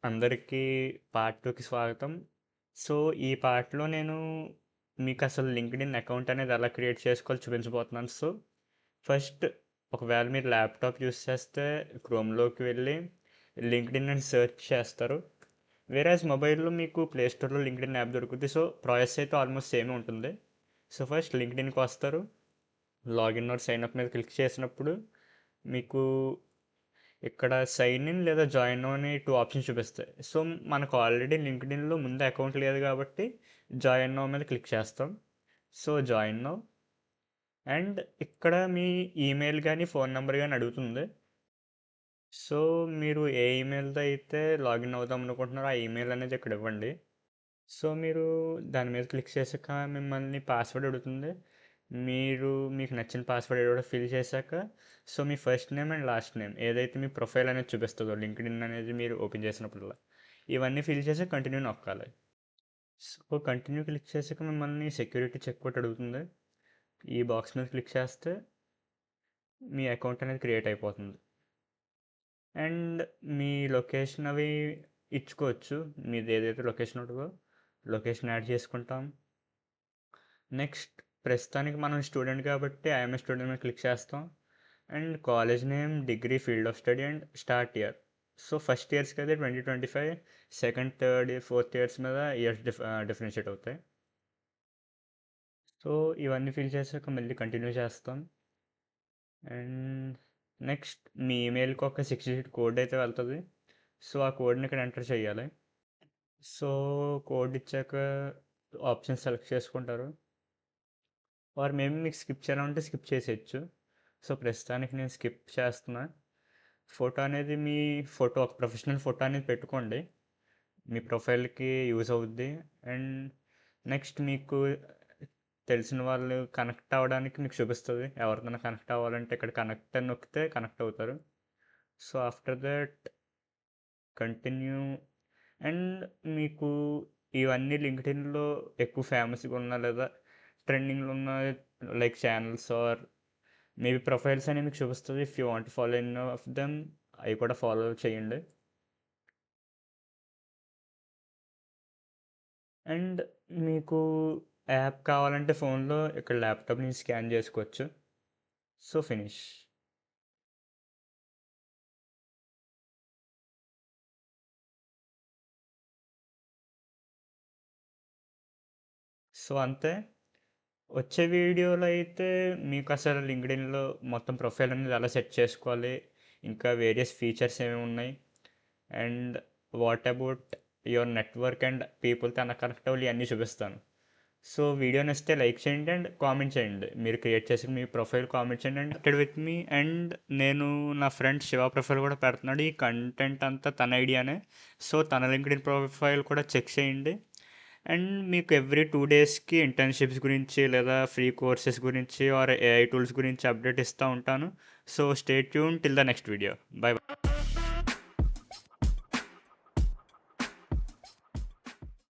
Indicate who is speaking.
Speaker 1: అందరికీ పార్ట్ 2కి స్వాగతం. సో, ఈ పార్ట్‌లో నేను మీకసలు లింక్డ్ఇన్ అకౌంట్ అనేది ఎలా క్రియేట్ చేసుకోవాలో చూపించబోతున్నాను. సో, ఫస్ట్ ఒకవేళ మీరు ల్యాప్‌టాప్ యూజ్ చేస్తే క్రోమ్‌లోకి వెళ్ళి లింక్డ్ఇన్ అని సెర్చ్ చేస్తారు. వేరేస్ మొబైల్‌లో మీకు ప్లే స్టోర్‌లో లింక్డ్ఇన్ యాప్ దొరుకుద్ది. సో, ప్రాసెస్ అయితే ఆల్మోస్ట్ సేమే ఉంటుంది. సో, ఫస్ట్ లింక్డ్ఇన్‌కి వస్తారు. లాగిన్ ఆర్ సైన్ అప్ మీద క్లిక్ చేసినప్పుడు మీకు ఇక్కడ సైన్ ఇన్ లేదా జాయిన్ నౌ అని 2 ఆప్షన్స్ చూపిస్తాయి. సో, మనకు ఆల్రెడీ లింక్డ్ఇన్‌లో ముందు అకౌంట్ లేదు కాబట్టి జాయిన్ నౌ మీద క్లిక్ చేస్తాం. సో, జాయిన్ నౌ అండ్ ఇక్కడ మీ ఈమెయిల్ గానీ, ఫోన్ నంబర్ గానీ అడుగుతుంది. సో, మీరు ఏ ఈమెయిల్‌తో అయితే లాగిన్ అవుదాం అనుకుంటున్నారో ఆ ఈమెయిల్ అనేది ఇక్కడ ఇవ్వండి. సో, మీరు దాని మీద క్లిక్ చేసాక మిమ్మల్ని పాస్వర్డ్ అడుగుతుంది. మీకు నచ్చిన పాస్వర్డ్ ఏదో ఒకటి ఫిల్ చేశాక so, me first name and last name ఏదైతే మీ ప్రొఫైల్ అనేది చూపిస్తుందో లింక్డ్ఇన్ అనేది మీరు ఓపెన్ చేసినప్పుడల్లా ఇవన్నీ ఫిల్ చేసి కంటిన్యూ నొక్కాలి. సో, కంటిన్యూ క్లిక్ చేసాక మిమ్మల్ని సెక్యూరిటీ చెక్ ఒకటి అడుగుతుంది. ఈ బాక్స్ మీద క్లిక్ చేస్తే మీ అకౌంట్ అనేది క్రియేట్ అయిపోతుంది. అండ్ మీ లొకేషన్ అవి ఇచ్చుకోవచ్చు. మీది ఏదైతే లొకేషన్ ఉంటుందో లొకేషన్ యాడ్ చేసుకుంటాం. నెక్స్ట్ ప్రస్తుతానికి మనం స్టూడెంట్ కాబట్టి ఐఎమ్ ఏ స్టూడెంట్ మీద క్లిక్ చేస్తాం. And college name, degree, field of study and start year. So, first ఇయర్స్కి అయితే 2025, సెకండ్, థర్డ్, ఫోర్త్ ఇయర్స్ మీద ఇయర్స్ డిఫరెన్షియేట్ అవుతాయి. సో, ఇవన్నీ ఫిల్ చేసాక మళ్ళీ కంటిన్యూ చేస్తాం. అండ్ నెక్స్ట్ మీ ఈమెయిల్కి ఒక 6 డిజిట్ కోడ్ అయితే వెళ్తుంది. సో, ఆ కోడ్ని ఇక్కడ ఎంటర్ చేయాలి. సో, కోడ్ ఇచ్చాక ఆప్షన్ సెలెక్ట్ చేసుకుంటారు. ఆర్ మేబీ మీకు స్కిప్ చేయాలంటే స్కిప్ చేసేయచ్చు. సో, ప్రస్తుతానికి నేను స్కిప్ చేస్తున్నా. ఫోటో అనేది మీ ఫోటో ఒక ప్రొఫెషనల్ ఫోటో అనేది పెట్టుకోండి. మీ ప్రొఫైల్‌కి యూజ్ అవుద్ది. అండ్ నెక్స్ట్ మీకు తెలిసిన వాళ్ళు కనెక్ట్ అవ్వడానికి మీకు చూపిస్తది. ఎవరితోనా కనెక్ట్ అవ్వాలంటే ఇక్కడ కనెక్ట్ అని నొక్కితే కనెక్ట్ అవుతారు. So, after that continue and మీకు ఇవన్నీ లింక్డ్ఇన్‌లో ఎక్కువ ఫేమస్‌గా ఉన్న లేదా ట్రెండింగ్‌లో ఉన్న like channels or maybe profiles అనేవి మీకు చూపిస్తుంది. If you want to follow any of them అవి కూడా ఫాలో చేయండి. అండ్ మీకు యాప్ కావాలంటే ఫోన్‌లో ఇక్కడ ల్యాప్‌టాప్ నుంచి స్కాన్ చేసుకోవచ్చు. So, finish. సో, అంతే. వచ్చే వీడియోలో అయితే మీకు అసలు లింక్డ్ఇన్‌లో మొత్తం ప్రొఫైల్ అనేది ఎలా సెట్ చేసుకోవాలి, ఇంకా వేరియస్ ఫీచర్స్ ఏమేమి ఉన్నాయి and what about your network and పీపుల్‌తో ఎలా కనెక్ట్ అవ్వాలి ఇవన్నీ చూపిస్తాను. సో, వీడియో నచ్చితే లైక్ చేయండి అండ్ కామెంట్ చేయండి. మీరు క్రియేట్ చేసిన మీ ప్రొఫైల్ కామెంట్ చేయండి and connected with me. And నేను నా ఫ్రెండ్ శివ ప్రొఫైల్ కూడా పెడుతున్నాడు. ఈ కంటెంట్ అంతా తన ఐడియానే. సో, తన లింక్డ్ఇన్ ప్రొఫైల్ కూడా చెక్ చేయండి. అండ్ మీకు ఎవ్రీ 2 డేస్కి ఇంటర్న్షిప్స్ గురించి లేదా ఫ్రీ కోర్సెస్ గురించి ఆర్ ఏఐ టూల్స్ గురించి అప్డేట్ ఇస్తూ ఉంటాను. So, stay tune till the next video. By.